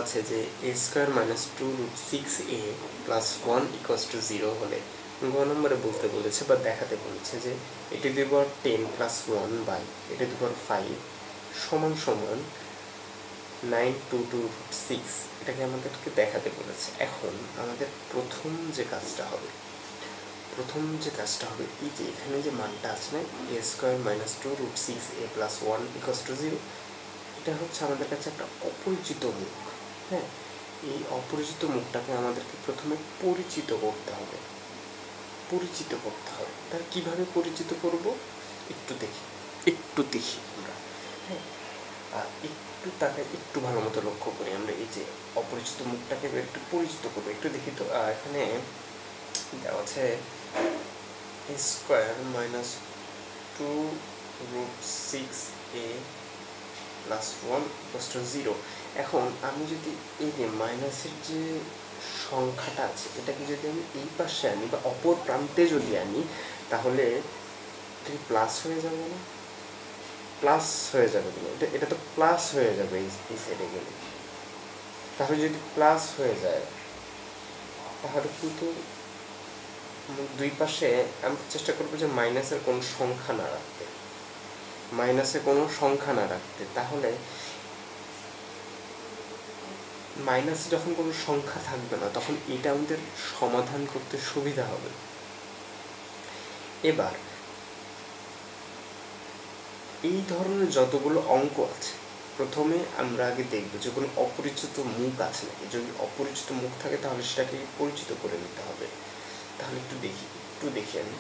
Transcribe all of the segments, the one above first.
আছে যে a square minus 2√6a plus 1 equals to 0 হলে গ নম্বরে বলতে বলেছে বা দেখাতে বলেছে যে a to the power 10 plus 1 by a to the power 5 সমান সমান 9/2√6। এটাকে আমাদেরকে দেখাতে বলেছে। এখন আমাদের প্রথম যে কাজটা হবে এই যে এখানে যে মানটা আছে না a square minus 2√6a plus 1 equals to 0, এটা হচ্ছে আমাদের কাছে একটা অপরিচিত মুখ। হ্যাঁ, এই অপরিচিত মুখটাকে আমাদেরকে প্রথমে পরিচিত করতে হবে। তার কিভাবে পরিচিত করব একটু দেখি আমরা। হ্যাঁ, আর একটু ভালো মতো লক্ষ্য করি আমরা এই যে অপরিচিত মুখটাকে একটু পরিচিত করবো। একটু দেখি তো, এখানে দেওয়া আছে a square minus 2√6a plus 1 equals to 0। এখন আমি যদি এই যে মাইনাসের যে সংখ্যাটা আছে এটাকে যদি আমি এই পাশে আনি বা অপর প্রান্তে যদি আনি, তাহলে এটা প্লাস হয়ে যাবে না? প্লাস হয়ে যাবে কিনা? এটা তো প্লাস হয়ে যাবে এই সাইডে গেলে। তাহলে যদি প্লাস হয়ে যায় তাহলে কিন্তু দুই পাশে আমরা চেষ্টা করবো যে মাইনাসের কোনো সংখ্যা না রাখতে। তাহলে মাইনাসে যখন কোনো সংখ্যা থাকবে না তখন এটা আমাদের সমাধান করতে সুবিধা হবে। এবার এই ধরনের যতগুলো অঙ্ক আছে প্রথমে আমরা আগে দেখব যে কোনো অপরিচিত মুখ আছে নাকি। যদি অপরিচিত মুখ থাকে তাহলে সেটাকে পরিচিত করে নিতে হবে। তাহলে একটু দেখি আমি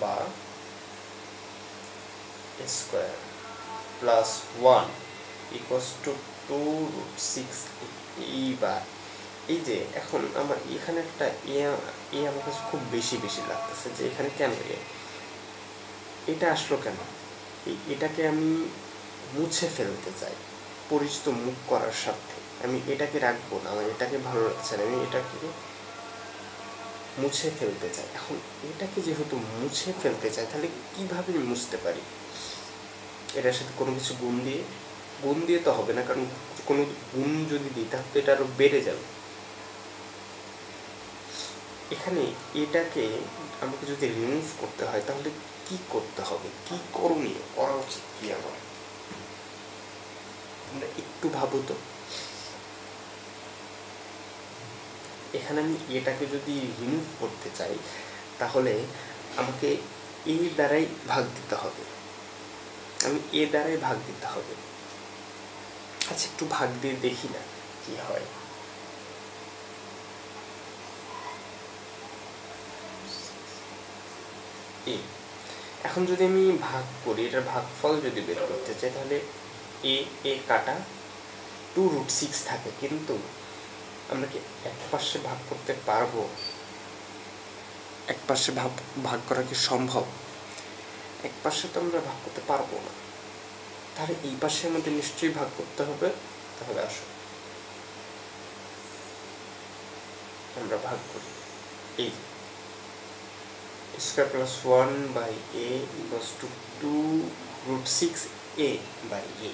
বা a square plus 1 equals to 2√6। এইবার এই যে এখন আমার এখানে একটা এ আমার কাছে খুব বেশি লাগতেছে যে এখানে কেন এটা আসলো কেন? এটাকে আমি মুছে ফেলতে চাই পরিচিত মুখ করার স্বার্থে। আমি এটাকে রাখবো না, আমার এটাকে ভালো লাগছে না, আমি এটাকে মুছে ফেলতে চাই। এখন এটাকে যেহেতু মুছে ফেলতে চাই তাহলে কিভাবে মুছতে পারি? এটার সাথে কোনো কিছু গুণ দিয়ে তো হবে না, কারণ কোনো গুণ যদি দিই তাহলে তো এটা আরো বেড়ে যাবে। এখানে এটাকে আমাকে যদি রিমুভ করতে হয় তাহলে কি করতে হবে, কি করণীয় করা উচিত কি আমার? তোমরা একটু ভাবো তো। এখানে আমি এটাকে যদি রিমুভ করতে চাই তাহলে আমাকে এই দ্বারাই ভাগ দিতে হবে। আচ্ছা, একটু ভাগ দিয়ে দেখি না কি হয়। এখন যদি আমি ভাগ করি, এটার ভাগফল যদি বের করতে চাই তাহলে এ কাটা 2√6 থাকে, কিন্তু আমরা কি এক পাশে ভাগ করতে পারবো? এক পাশে ভাগ করা কি সম্ভব? এক পাশে তো আমরা ভাগ করতে পারবো না। তাহলে এই পাশে আমাদের নিশ্চয়ই ভাগ করতে হবে। তাহলে আসো আমরা ভাগ করি। এই square plus 1 by a equals to 2√6a by a।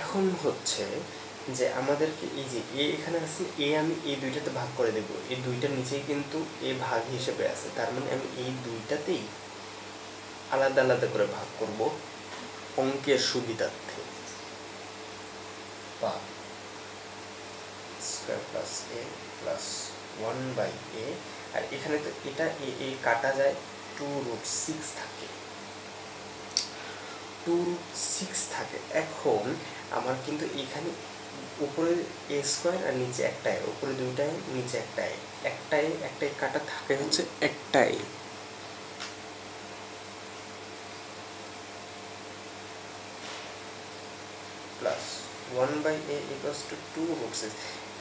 এখন হচ্ছে যে আমাদেরকে এই যে এ এখানে আছে, আমি এই দুইটাতে ভাগ করে দেব। এই দুইটার নিচেই কিন্তু এ ভাগ হিসেবে আছে, তার মানে আমি এই দুইটাতেই আলাদা আলাদা করে ভাগ করব অঙ্কের সুবিধার্থে। বা square plus a plus 1 by a, আর এখানে তো এটা এ কাটা যায়, 2√6 থাকে। এখন আমার কিন্তু এখানে উপরে a স্কোয়ার আর নিচে একটাই, উপরে দুইটাই নিচে একটাই কাটা থাকে হচ্ছে একটাই। Plus 1 by a equals to 2√6।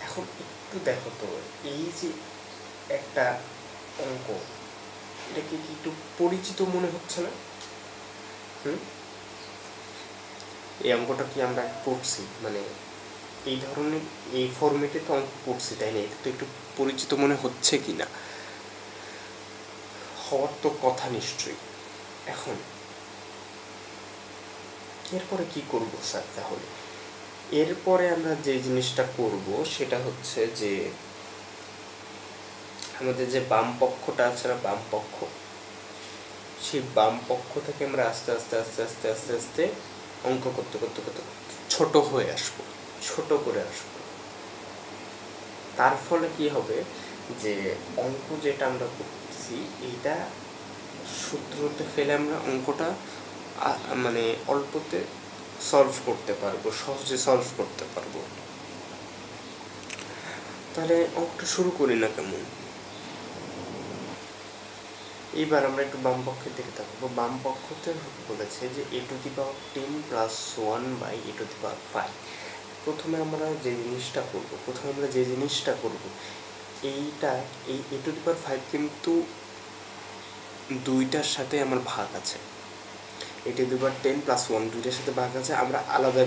এখন একটু দেখো তো, এই যে একটা অঙ্ক, এটাকে কি একটু পরিচিত মনে হচ্ছে না? এই অঙ্কটা কি আমরা পড়ছি, মানে এই ধরনের এই ফরম্যাটে তো অঙ্ক পড়ছি, তাই না? এটা তো একটু পরিচিত মনে হচ্ছে কি না? হওয়ার তো কথা নিশ্চয়ই। এখন এরপরে কি করব স্যার? তাহলে এরপরে আমরা যে জিনিসটা করব সেটা হচ্ছে যে আমাদের যে বাম পক্ষটা আছে না, বাম পক্ষ, সেই বাম পক্ষ থেকে আমরা আস্তে আস্তে আস্তে আস্তে আস্তে আস্তে অঙ্ক করতে করতে করতে ছোট হয়ে আসবো, ছোট করে আসবো। তার ফলে কি হবে যে অঙ্ক যেটা আমরা করতেছি এইটা সূত্রতে ফেলে আমরা অঙ্কটা মানে অল্পতে সলভ করতে পারবো, সহজে সলভ করতে পারবো। তাহলে অঙ্কটা শুরু করি না কেমন? এইবার আমরা একটু বাম পক্ষের দিকে থাকবো। বাম পক্ষতে বলেছে যে a⁻10 + 1 / a⁵ প্রথমে আমরা যে জিনিসটা করব এইটা, এই a⁵ কিন্তু দুইটার সাথে আমার ভাগ আছে, a⁻10 + 1 দুইটার সাথে ভাগ আছে। আমরা আলাদা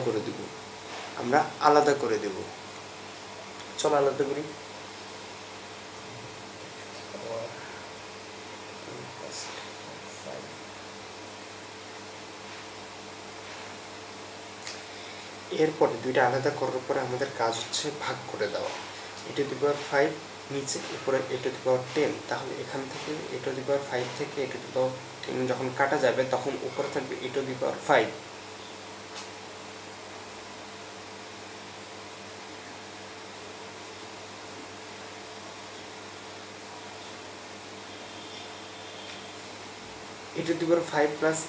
করে দেব। চলো আলাদা করি। এরপরে দুইটা আলাদা করার পরে আমাদের কাজ হচ্ছে ভাগ করে দেওয়া। a⁵ নিচে, উপরে a⁻10। তাহলে এখান থেকে a⁵ থেকে a⁻10 যখন কাটা যাবে তখন উপরে থাকবে a⁵। a⁵ plus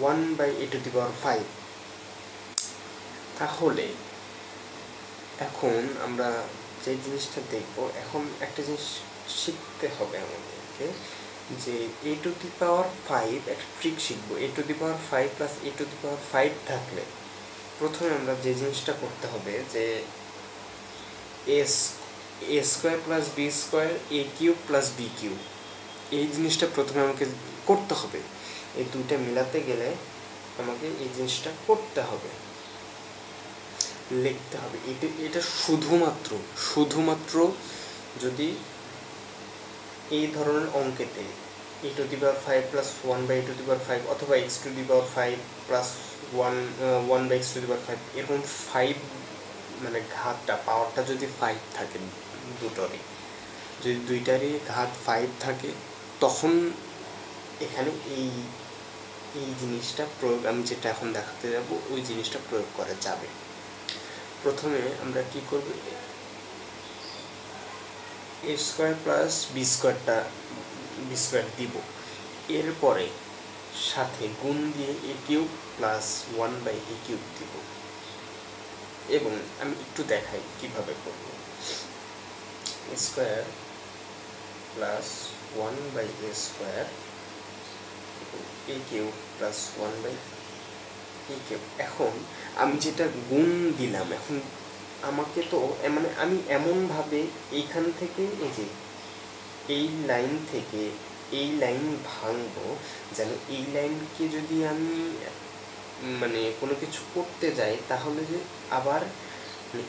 1/a⁵। তাহলে এখন আমরা যে জিনিসটা দেখব, এখন একটা জিনিস শিখতে হবে আমাদেরকে যে a⁵ একটা ট্রিক শিখবো। a⁵ প্লাস a⁵ থাকলে প্রথমে আমরা যে জিনিসটা করতে হবে যে a² plus b² a³ plus b³ এই জিনিসটা প্রথমে আমাকে করতে হবে। এই দুইটা মেলাতে গেলে আমাকে এই জিনিসটা করতে হবে, লিখতে হবে। এটা শুধুমাত্র যদি এই ধরনের অঙ্কেতে a⁵ প্লাস 1/a⁵ অথবা x⁵ প্লাস 1/x⁵ এরকম 5 মানে ঘাতটা, পাওয়ারটা যদি 5 থাকে দুটোরই, যদি দুইটারই ঘাত 5 থাকে, তখন এখানে এই জিনিসটা প্রয়োগ, আমি যেটা এখন দেখাতে যাব ওই জিনিসটা প্রয়োগ করা যাবে। প্রথমে আমরা কি করব, a² প্লাস b² দিব, এরপরে সাথে গুণ দিয়ে a³ প্লাস 1/a³ দিব। এবং আমি একটু দেখাই কিভাবে করব। a² plus 1/a² a³ plus 1/a³। এখন আমি যেটা গুণ দিলাম, এখন আমাকে তো মানে আমি এমনভাবে এইখান থেকে এই যে এই লাইন থেকে এই লাইন ভাঙবো যেন এই লাইনকে যদি আমি মানে কোনো কিছু করতে যাই তাহলে যে আবার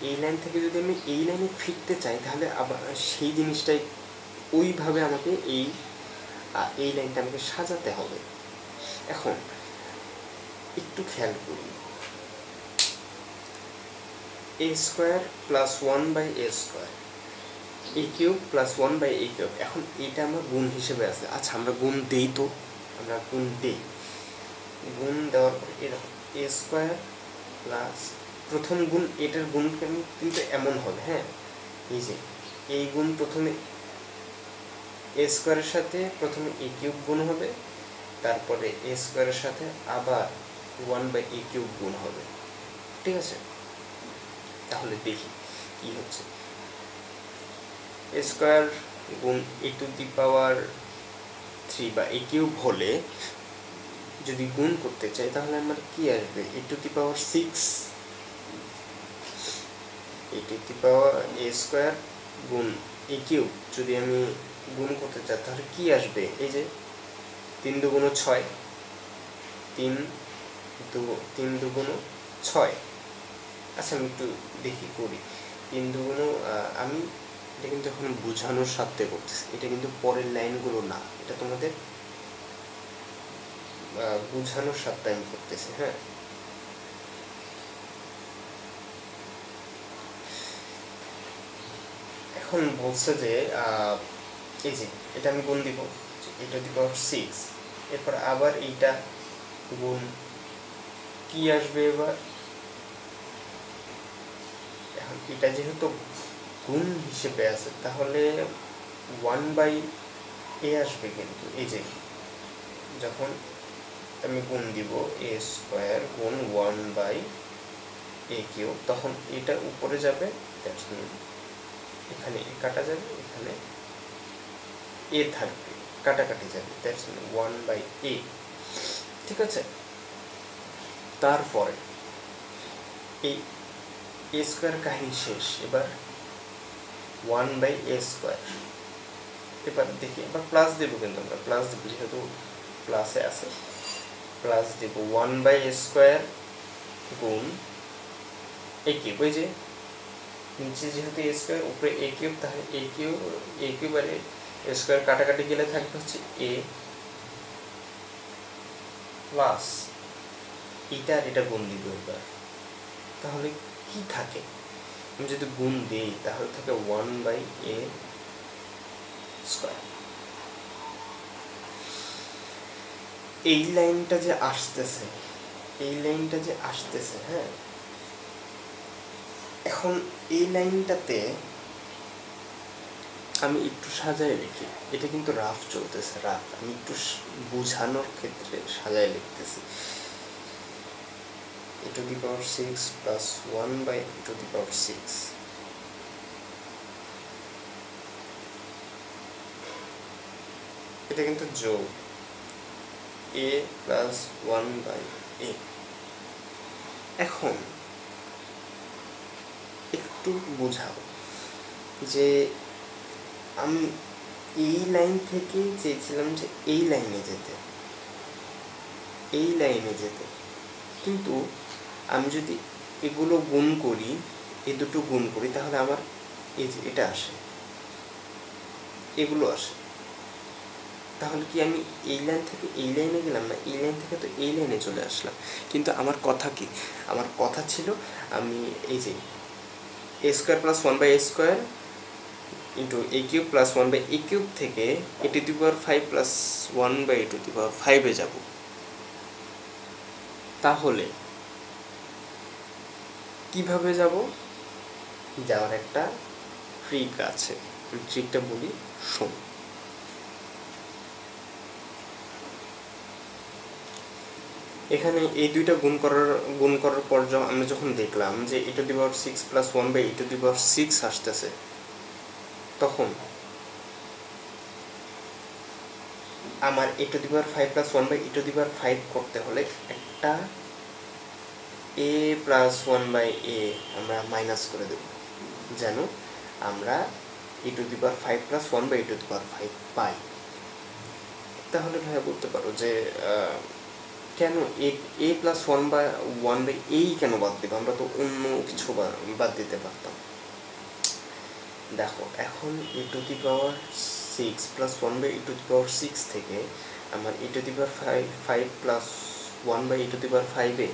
এই লাইন থেকে যদি আমি এই লাইনে ফিরতে চাই তাহলে আবার সেই জিনিসটাই ওইভাবে আমাকে এই লাইনটা আমাকে সাজাতে হবে। এখন একটু খেয়াল করি, a² plus 1/a² a³ plus 1/a³। এখন এটা আমার গুণ হিসেবে আছে। আচ্ছা আমরা গুণ দেই, তো আমরা গুণ দেই। গুণ দেওয়ার পরে এরকম a² প্লাস প্রথম গুণ, এটার গুণ কিন্তু এমন হবে, হ্যাঁ, এই যে এই গুণ প্রথমে a² এর সাথে প্রথমে a³ গুণ হবে, তারপরে a² এর সাথে আবার 1/a³ গুণ হবে। ঠিক আছে, তাহলে দেখি কি হচ্ছে। a² গুণ a⁻³ বা a³ হলে যদি গুণ করতে চাই তাহলে আমার কি আসবে, a⁻6 a² গুণ a³ যদি আমি গুণ করতে চাই তাহলে কি আসবে, এই যে 3 × 2 = 6, 3 × 2 = 6। আচ্ছা আমি একটু দেখি করি। 3 × 2 আমি এটা কিন্তু এখন বোঝানোর স্বার্থে করতেছি, এটা কিন্তু পরের লাইনগুলো না, এটা তোমাদের বোঝানোর স্বার্থে আমি করতেছি। হ্যাঁ, এখন বলছে যে এই যে এটা আমি গুণ দিব a টু দি পাওয়ার 6, এরপর আবার এইটা গুণ, কি আসবে এবার, এখন এটা যেহেতু গুণ হিসেবে আছে তাহলে 1/a আসবে, কিন্তু এই যে যখন আমি গুণ দিব a স্কোয়ার গুণ 1/a³ তখন এটা উপরে যাবে, এখানে এ কাটা যাবে, এখানে এ থাকবে, কাটাকাটি যাবে, দ্যাটস মিন 1/a। ঠিক আছে, তারপরে এই a স্কোয়ার কাহিনী শেষ, এবার 1/a²। এবার দেখি, এবার প্লাস দেবো, কিন্তু আমরা প্লাস দেবো যেহেতু প্লাসে আছে, প্লাস দেব 1/a² গুণ a³ ওই যে নিচে যেহেতু a স্কোয়ার উপরে a³ তাহলে a³ আর a স্কোয়ার কাটাকাটি গেলে থাকবে হচ্ছে a প্লাস এটা আর এটা গুণ দিব এবার, তাহলে কি থাকে, আমি যদি গুণ দিই তাহলে থাকে 1/a²। এই লাইনটা যে আসতেছে, হ্যাঁ, এখন এই লাইনটাতে আমি একটু সাজায় লিখি, এটা কিন্তু রাফ চলতেছে, রাফ, আমি একটু বোঝানোর ক্ষেত্রে সাজায় লিখতেছি। a to the power 6 plus 1/a², এটা কিন্তু যোগ a প্লাস 1/a। এখন একটু বোঝাও যে আমি এই লাইন থেকে চেয়েছিলাম যে এই লাইনে যেতে, কিন্তু আমি যদি এগুলো গুণ করি, এই দুটো গুণ করি, তাহলে আমার এই যে এটা আসে, এগুলো আসে, তাহলে কি আমি এই লাইন থেকে এই লাইনে গেলাম না, এই লাইন থেকে তো এই লাইনে চলে আসলাম। কিন্তু আমার কথা কি, আমার কথা ছিল আমি এই যে a² plus 1/a² into a³ plus 1/a³ থেকে a to the power 5 plus 1/a² যাব। তাহলে কিভাবে যাব, যাওয়ার একটা ট্রিক আছে, ট্রিকটা বলি শোন। এখানে এই দুইটা গুণ করার পর আমরা যখন দেখলাম যে a to the power 6 plus 1/a² আসতেছে, তখন আমার a to the power 5 plus 1/a² করতে হলে একটা a প্লাস 1/a আমরা মাইনাস করে দেব, যেন আমরা a to the power 5 plus 1/a² পাই। তাহলে ভাইয়া বলতে পারো যে কেন a প্লাস 1/a কেন বাদ দেব, আমরা তো অন্য কিছু বাদ দিতে পারতাম। দেখো, এখন a to the power 6 plus 1/a² থেকে আমার a to the power 5 plus 1/a²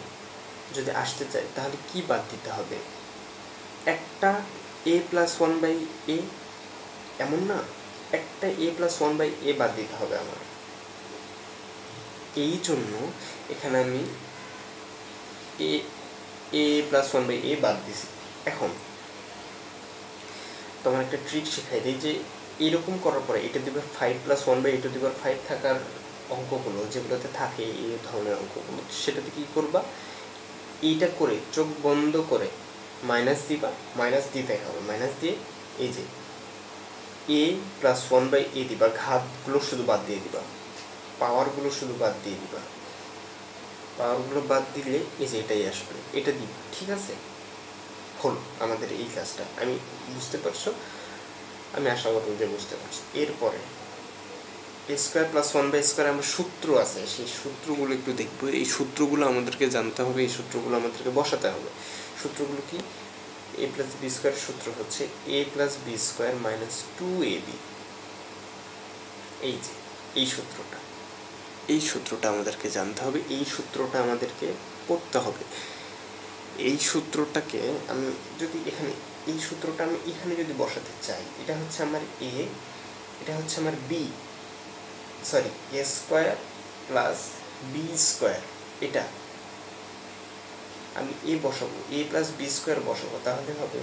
যদি আসতে চাই, তাহলে কি বাদ দিতে হবে, একটা a প্লাস 1/a, এমন না, একটা a প্লাস 1/a বাদ দিতে হবে আমার। এই জন্য এখানে আমি a প্লাস 1/a বাদ দিছি। এখন তোমার একটা ট্রিক শেখাই দিই, যে এরকম করার পরে a to the power 5 plus 1/a² থাকার অঙ্কগুলো যেগুলোতে থাকে এই ধরনের অঙ্কগুলো, সেটাতে কি করবা, এইটা করে চোখ বন্ধ করে মাইনাস দিবা, মাইনাস দিতে হবে, মাইনাস দিয়ে এই যে a প্লাস 1/a দিবা, ঘাতগুলো শুধু বাদ দিয়ে দিবা, পাওয়ারগুলো শুধু বাদ দিয়ে দিবা, পাওয়ারগুলো বাদ দিলে এই যে এটাই আসবে, এটা দিবা। ঠিক আছে, হলো আমাদের এই কাজটা, আমি বুঝতে পারছো, আমি আশা করব যে বুঝতে পারছি। এরপরে a² প্লাস 1/² আমার সূত্র আছে, সেই সূত্রগুলো একটু দেখবো, এই সূত্রগুলো আমাদেরকে জানতে হবে, এই সূত্রগুলো আমাদেরকে বসাতে হবে। সূত্রগুলো কি, a প্লাস b² সূত্র হচ্ছে a plus b² minus 2ab। এই যে এই সূত্রটা আমাদেরকে জানতে হবে, এই সূত্রটা আমাদেরকে পড়তে হবে। এই সূত্রটাকে আমি যদি এখানে এই সূত্রটা আমি এখানে যদি বসাতে চাই, এটা হচ্ছে আমার এ, এটা হচ্ছে আমার বি, সরি এ স্কোয়ার প্লাস বি স্কোয়ার, এটা আমি এ বসাবো, এ প্লাস বি স্কোয়ার বসাবো, তাহলে হবে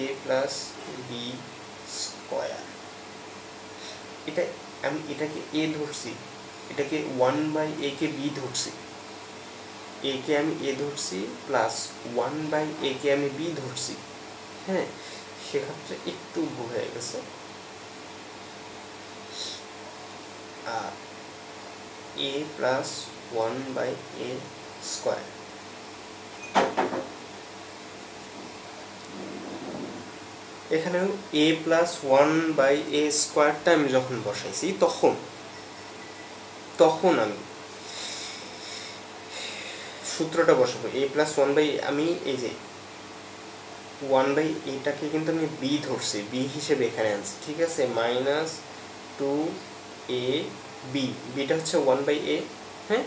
এ প্লাস বি স্কোয়ার। এটা আমি এটাকে এ ধরছি, এটাকে 1/a কে বি ধরছি, এ কে আমি এ ধরছি প্লাস 1/a কে আমি বি ধরছি। হ্যাঁ, সেক্ষেত্রে একটু ভুল হয়ে গেছে। আর এ প্লাস 1/a স্কোয়ার, এখানেও এ প্লাস 1/a স্কোয়ারটা আমি যখন বসাইছি তখন আমি সূত্রটা বসাবো এ প্লাস 1/a, আমি এই যে 1/aটাকে কিন্তু আমি বি ধরছি, বি হিসেবে এখানে আনছি, ঠিক আছে, -2a বি, বিটা হচ্ছে 1/a, হ্যাঁ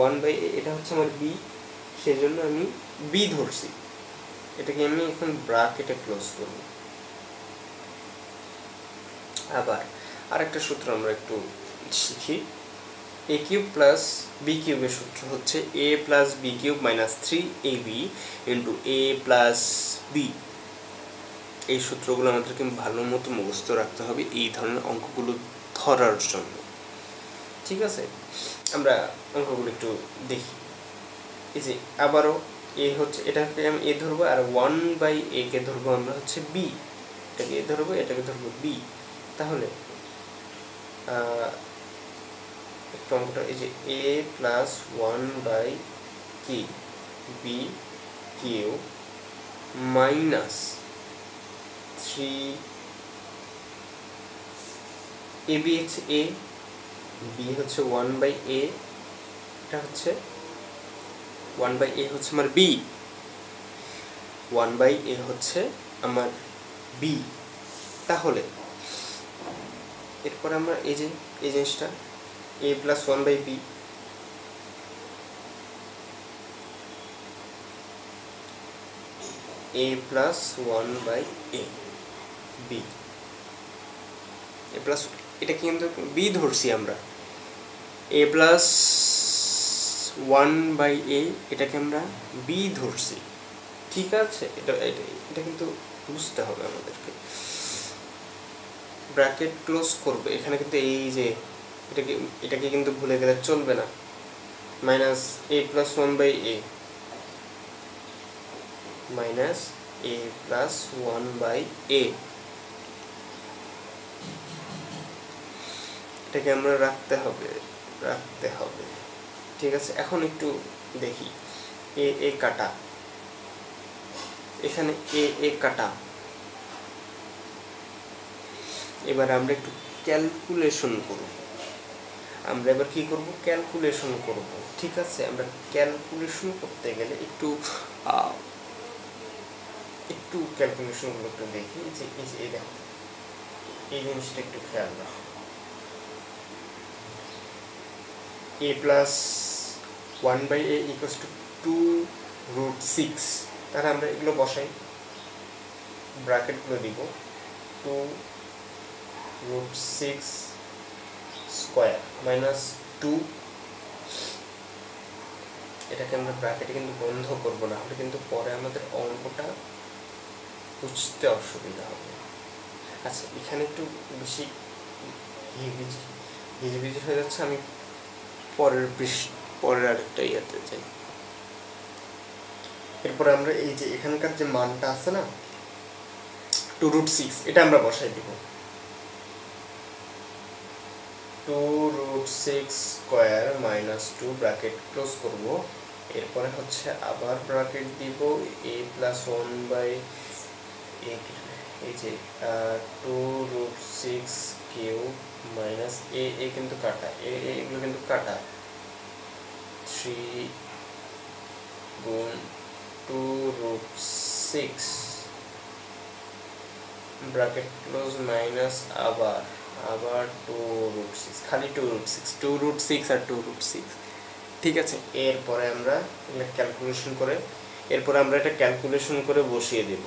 1/a, এটা হচ্ছে আমার বি, সেই জন্য আমি বি ধরছি। এটাকে আমি এখন ব্র্যাকেটে ক্লোজ করব। আবার আরেকটা সূত্র আমরা একটু শিখি, এ কিউব প্লাস বি কিউবের সূত্র হচ্ছে A plus B cube minus 3ab into A plus B. এই সূত্রগুলো আমাদেরকে ভালো মতো মুখস্থ রাখতে হবে এই ধরনের অঙ্কগুলো ধরার জন্য, ঠিক আছে। আমরা অঙ্কগুলো একটু দেখি। এই যে আবারও এ হচ্ছে, এটাকে আমি এ ধরবো, আর 1/a কে ধরবো আমরা হচ্ছে বি, এটাকে এ ধরবো, এটাকে ধরবো বি। তাহলে একটু অঙ্কটা, এই যে এ plus 1/কি B Q minus 3 A B হচ্ছে এ, বি হচ্ছে 1/a, এটা হচ্ছে 1/a হচ্ছে আমার বি, 1/a হচ্ছে আমার বি। তাহলে এরপর আমরা এই যে এই জিনিসটা a plus 1/b, a plus 1/a B, A plus, এটা কিন্তু বি ধরছি আমরা, a প্লাস 1/a এটাকে আমরা বি ধরছি, ঠিক আছে। এটা কিন্তু বুঝতে হবে আমাদেরকে। ব্র্যাকেট ক্লোজ করবে, এখানে কিন্তু এই যে এটাকে কিন্তু ভুলে গেলে চলবে না, minus a plus 1/a minus a plus 1/a, এটাকে আমরা রাখতে হবে, ঠিক আছে। এখন একটু দেখি এ কাটা, এখানে এ কাটা, এবার আমরা একটু ক্যালকুলেশন করব, আমরা এবার কি করব, ক্যালকুলেশন করব, ঠিক আছে। আমরা ক্যালকুলেশন করতে গেলে একটু ক্যালকুলেশনগুলো একটু দেখি, যে এই দেখো এই জিনিসটা একটু খেয়াল রাখো, a plus 1/a equals to 2√6, তাহলে আমরা এগুলো বসাই, ব্র্যাকেটগুলো দিব 2√6 স্কোয়ার মাইনাস 2, এটাকে আমরা ব্র্যাকেটে কিন্তু বন্ধ করবো না, হলে কিন্তু পরে আমাদের অঙ্কটা বুঝতে অসুবিধা হবে। আচ্ছা, এখানে একটু বেশি হিজিবিজি হয়ে যাচ্ছে, আমি পরের আরেকটা ইয়াতে যাই। এরপরে আমরা এই যে এখানকার যে মানটা আছে না 2√6, এটা আমরা বসাই দিব, 2√6 স্কোয়ার মাইনাস 2, ব্র্যাকেট ক্লোজ করব। এরপরে হচ্ছে আবার ব্র্যাকেট দিব a প্লাস 1/a, এই যে 2√6 কিউ মাইনাস এ কিন্তু কাটা, এগুলো কিন্তু কাটা, 3 গুণ 2√6 ব্র্যাকেট ক্লোজ মাইনাস আবার 2√6, খালি 2√6 আর 2√6, ঠিক আছে। এরপরে আমরা এটা ক্যালকুলেশন করে বসিয়ে দেব,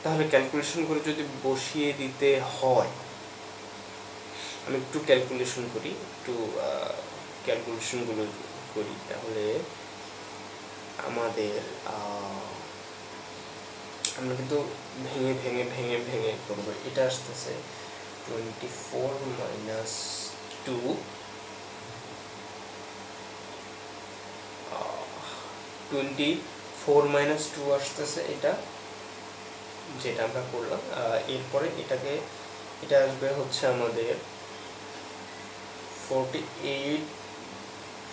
তাহলে ক্যালকুলেশন করে যদি বসিয়ে দিতে হয়, আমি একটু ক্যালকুলেশন করি, ক্যালকুলেশনগুলো করি, তাহলে আমাদের আমরা কিন্তু ভেঙে ভেঙে ভেঙে ভেঙে করবো। এটা আসতেছে 24 মাইনাস 2, 24 মাইনাস 2 আসতেছে এটা, যেটা আমরা করলাম। এরপরে এটা আসবে হচ্ছে আমাদের 48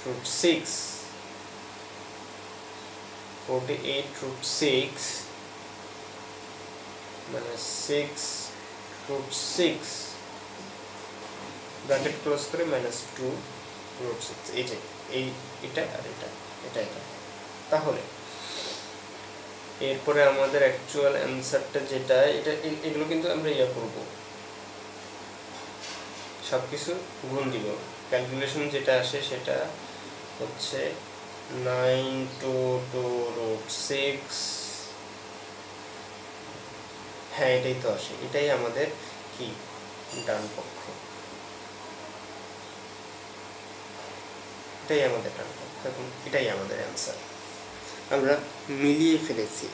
root 6 মানে 6 root 6 ব্র্যাকেট ক্লোজ করে মাইনাস 2 root 6, এটা আর এটা। তাহলে এরপরে আমাদের অ্যাকচুয়াল অ্যান্সারটা যেটা, এগুলো কিন্তু আমরা করব, সব কিছু গুণ দিব। ক্যালকুলেশন যেটা আসে সেটা হচ্ছে 9 to 2 root 6, হ্যাঁ এটাই তো আসে, এটাই আমাদের কি ডান পক্ষ, এটাই আমাদের ডান পক্ষ, এখন এটাই আমাদের অ্যান্সার। আমরা মিলিয়ে ফেলেছি।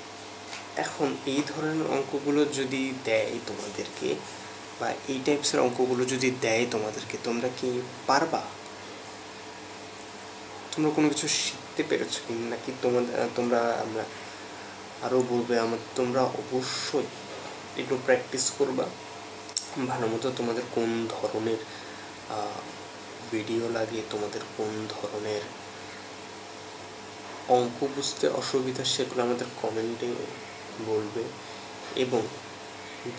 এখন এই ধরনের অঙ্কগুলো যদি দেয় তোমাদেরকে, বা এই টাইপসের অঙ্কগুলো যদি দেয় তোমাদেরকে, তোমরা কি পারবা? তোমরা কোনো কিছু শিখতে পেরেছো কি নাকি তোমরা আমরা আরও বলবে তোমরা অবশ্যই একটু প্র্যাকটিস করবা ভালো মতো। তোমাদের কোন ধরনের ভিডিও লাগে, তোমাদের কোন ধরনের অঙ্ক বুঝতে অসুবিধা, সেগুলো আমাদের কমেন্টে বলবে। এবং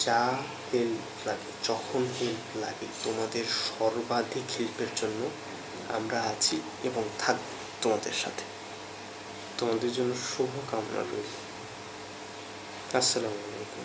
যা হেল্প লাগে, যখন হেল্প লাগে, তোমাদের সর্বাধিক হেল্পের জন্য আমরা আছি এবং থাকব তোমাদের সাথে। তোমাদের জন্য শুভ কামনা রইল। আসসালামু আলাইকুম।